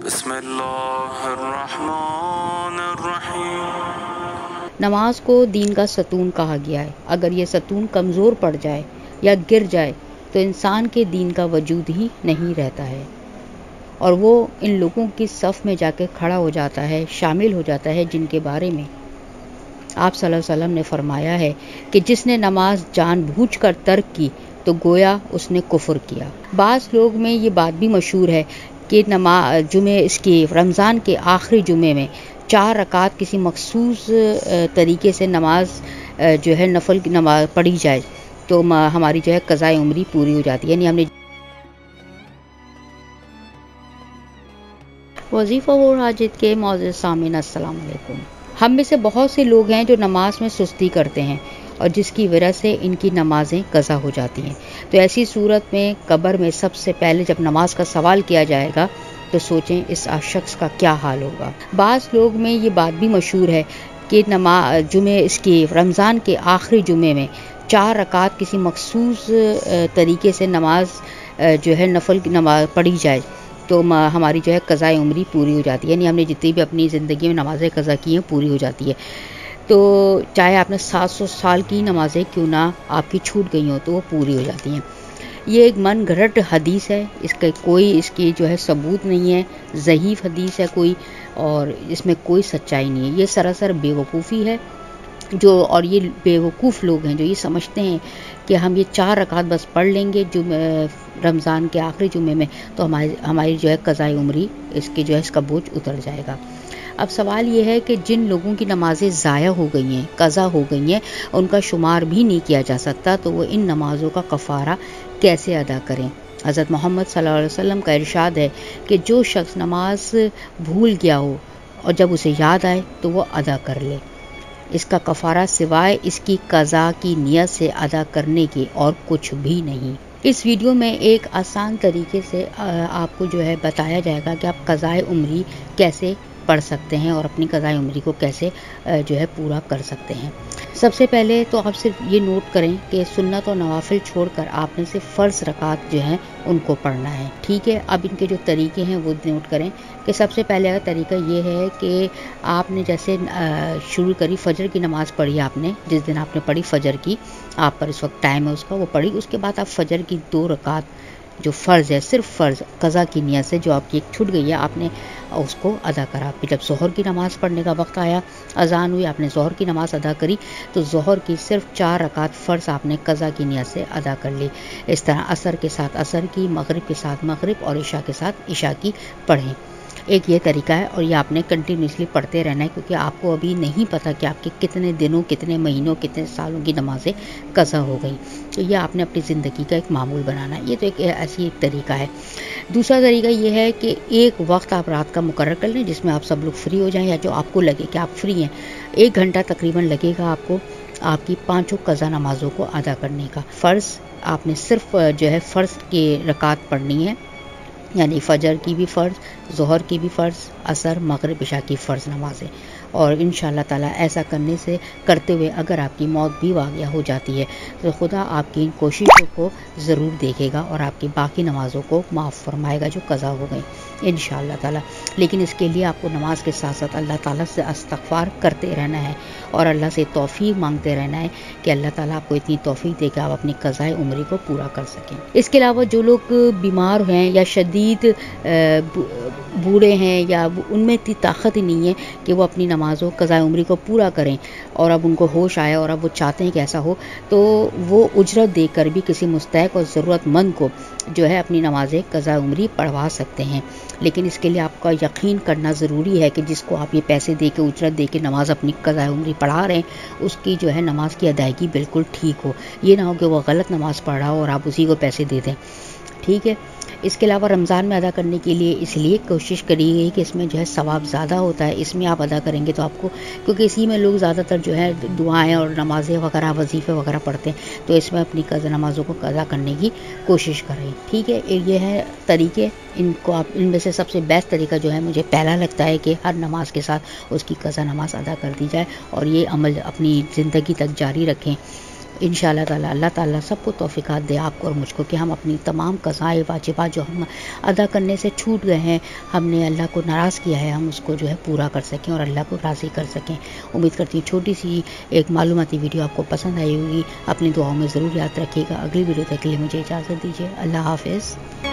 बिस्मिल्लाहिर्रहमानिर्रहीम। नमाज को दीन का सतून कहा गया है। अगर ये सतून कमज़ोर पड़ जाए या गिर जाए तो इंसान के दीन का वजूद ही नहीं रहता है और वो इन लोगों की सफ़ में जाकर खड़ा हो जाता है, शामिल हो जाता है जिनके बारे में आप सल्लल्लाहु अलैहि वसल्लम ने फरमाया है कि जिसने नमाज जानबूझकर तर्क की तो गोया उसने कुफ्र किया। बाज़ लोग में ये बात भी मशहूर है कि जुमे इसकी रमज़ान के आखिरी जुमे में 4 रकात किसी मखसूस तरीके से नमाज जो है नफल की नमाज पढ़ी जाए तो हमारी जो है क़ज़ाए उम्री पूरी हो जाती है। यानी हमने वजीफ़ा और हाजित के मौजूद सामीन अस्सलाम वालेकुम। हम में से बहुत से लोग हैं जो नमाज में सुस्ती करते हैं और जिसकी वजह से इनकी नमाजें कज़ा हो जाती हैं। तो ऐसी सूरत में कब्र में सबसे पहले जब नमाज का सवाल किया जाएगा तो सोचें इस शख्स का क्या हाल होगा। बाज़ लोग में ये बात भी मशहूर है कि जुमे इसकी रमज़ान के आखिरी जुमे में 4 रकात किसी मखसूस तरीके से नमाज जो है नफल की नमाज पढ़ी जाए तो हमारी जो है क़ज़ाए उम्री पूरी हो जाती है। यानी हमने जितनी भी अपनी ज़िंदगी में नमाज़ें क़ज़ा की हैं पूरी हो जाती है। तो चाहे आपने 700 साल की नमाज़ें क्यों ना आपकी छूट गई हो तो वो पूरी हो जाती हैं। ये एक मन घड़त हदीस है, इसकी जो है सबूत नहीं है, ज़ईफ़ हदीस है कोई, और इसमें कोई सच्चाई नहीं है। ये सरासर बेवकूफ़ी है और ये बेवकूफ़ लोग हैं जो ये समझते हैं कि हम ये 4 रकात बस पढ़ लेंगे रमज़ान के आखिरी जुमे में तो हमारी जो है क़ज़ाए उम्री इसका बोझ उतर जाएगा। अब सवाल ये है कि जिन लोगों की नमाज़ें ज़ाया हो गई हैं, क़ज़ा हो गई हैं, उनका शुमार भी नहीं किया जा सकता तो वो इन नमाज़ों का कफ़ारा कैसे अदा करें। हज़रत मोहम्मद सल्लल्लाहु अलैहि वसल्लम का इरशाद है कि जो शख्स नमाज भूल गया हो और जब उसे याद आए तो वो अदा कर ले। इसका कफ़ारा सिवाय इसकी क़ज़ा की नियत से अदा करने के और कुछ भी नहीं। इस वीडियो में एक आसान तरीके से आपको जो है बताया जाएगा कि आप क़ज़ाए उम्री कैसे पढ़ सकते हैं और अपनी क़ज़ाए उम्री को कैसे जो है पूरा कर सकते हैं। सबसे पहले तो आप सिर्फ ये नोट करें कि सुन्नत और नवाफिल छोड़कर आपने सिर्फ फ़र्ज़ रकात जो हैं उनको पढ़ना है, ठीक है। अब इनके जो तरीके हैं वो नोट करें कि सबसे पहले का तरीका ये है कि आपने जैसे शुरू करी फ़जर की नमाज़ पढ़ी, आपने जिस दिन आपने पढ़ी फ़जर की, आप पर इस वक्त टाइम है उसका, वो पढ़ी। उसके बाद आप फ़जर की 2 रकात जो फ़र्ज़ है, सिर्फ फ़र्ज़ क़ज़ा की नियत से जो आपकी एक छूट गई है आपने उसको अदा करा। फिर जब ज़ोहर की नमाज़ पढ़ने का वक्त आया, अज़ान हुई, आपने ज़ोहर की नमाज़ अदा करी तो ज़ोहर की सिर्फ 4 रकात फ़र्ज़ आपने क़ज़ा की नियत से अदा कर ली। इस तरह असर के साथ असर की, मग़रिब के साथ मग़रिब और इशा के साथ इशा की पढ़ें। एक ये तरीका है और ये आपने कंटिन्यूसली पढ़ते रहना है क्योंकि आपको अभी नहीं पता कि आपके कितने दिनों, कितने महीनों, कितने सालों की नमाज़ें क़ज़ा हो गई। तो ये आपने अपनी ज़िंदगी का एक मामूल बनाना है। ये तो एक तरीका है। दूसरा तरीका ये है कि एक वक्त आप रात का मुकर्रर कर लें जिसमें आप सब लोग फ्री हो जाएं या जो आपको लगे कि आप फ्री हैं। 1 घंटा तकरीबन लगेगा आपको आपकी 5 क़ज़ा नमाज़ों को अदा करने का। फ़र्ज़ आपने सिर्फ जो है फ़र्ज़ की रकात पढ़नी है, यानी फ़जर की भी फ़र्ज़, ज़ोहर की भी फ़र्ज़, असर, मग़रिब, इशा की फ़र्ज़ नमाज़ें। और इंशाअल्लाह ताला ऐसा करते हुए अगर आपकी मौत भी वाक़या हो जाती है तो खुदा आपकी इन कोशिशों को ज़रूर देखेगा और आपकी बाकी नमाज़ों को माफ़ फरमाएगा जो क़ज़ा हो गई इंशाअल्लाह ताला। लेकिन इसके लिए आपको नमाज के साथ साथ अल्लाह ताला से इस्तिग़फ़ार करते रहना है और अल्लाह से तौफ़ीक़ मांगते रहना है कि अल्लाह ताला आपको इतनी तौफ़ीक़ दे कि आप अपनी क़ज़ाए उम्री को पूरा कर सकें। इसके अलावा जो लोग बीमार हैं या शदीद बूढ़े हैं या उनमें इतनी ताकत ही नहीं है कि वो अपनी नमाज़ों क़ज़ाए उम्री को पूरा करें और अब उनको होश आया और अब वो चाहते हैं कि ऐसा हो तो वो उजरत देकर भी किसी मुस्तहिक़ और ज़रूरतमंद को जो है अपनी नमाज़ें क़ज़ाए उम्री पढ़वा सकते हैं। लेकिन इसके लिए आपका यकीन करना ज़रूरी है कि जिसको आप ये पैसे दे के, उजरत दे के नमाज़ अपनी क़ज़ाए उम्री पढ़ा रहे हैं उसकी जो है नमाज की अदायगी बिल्कुल ठीक हो। ये ना हो कि वो गलत नमाज़ पढ़ रहा हो और आप उसी को पैसे दे दें, ठीक है। इसके अलावा रमज़ान में अदा करने के लिए इसलिए कोशिश करी गई कि इसमें जो है सवाब ज़्यादा होता है। इसमें आप अदा करेंगे तो आपको, क्योंकि इसी में लोग ज़्यादातर जो है दुआएं और नमाज़ें वगैरह, वजीफ़े वगैरह पढ़ते हैं, तो इसमें अपनी नमाज़ों को अदा करने की कोशिश करें, ठीक है। ये है तरीके, इनको आप इनमें से सबसे बेस्ट तरीका जो है मुझे पहला लगता है कि हर नमाज के साथ उसकी क़ज़ा नमाज अदा कर दी जाए और ये अमल अपनी ज़िंदगी तक जारी रखें इंशाअल्लाह ताला अल्लाह ताला सबको तौफीकात दे, आपको और मुझको, कि हम अपनी तमाम क़ज़ाए वाजिबात जो हम अदा करने से छूट गए हैं, हमने अल्लाह को नाराज़ किया है, हम उसको जो है पूरा कर सकें और अल्लाह को राज़ी कर सकें। उम्मीद करती हूँ छोटी सी एक मालूमाती वीडियो आपको पसंद आई होगी। अपनी दुआओं में ज़रूर याद रखिएगा। अगली वीडियो तक के लिए मुझे इजाज़त दीजिए। अल्लाह हाफ़िज़।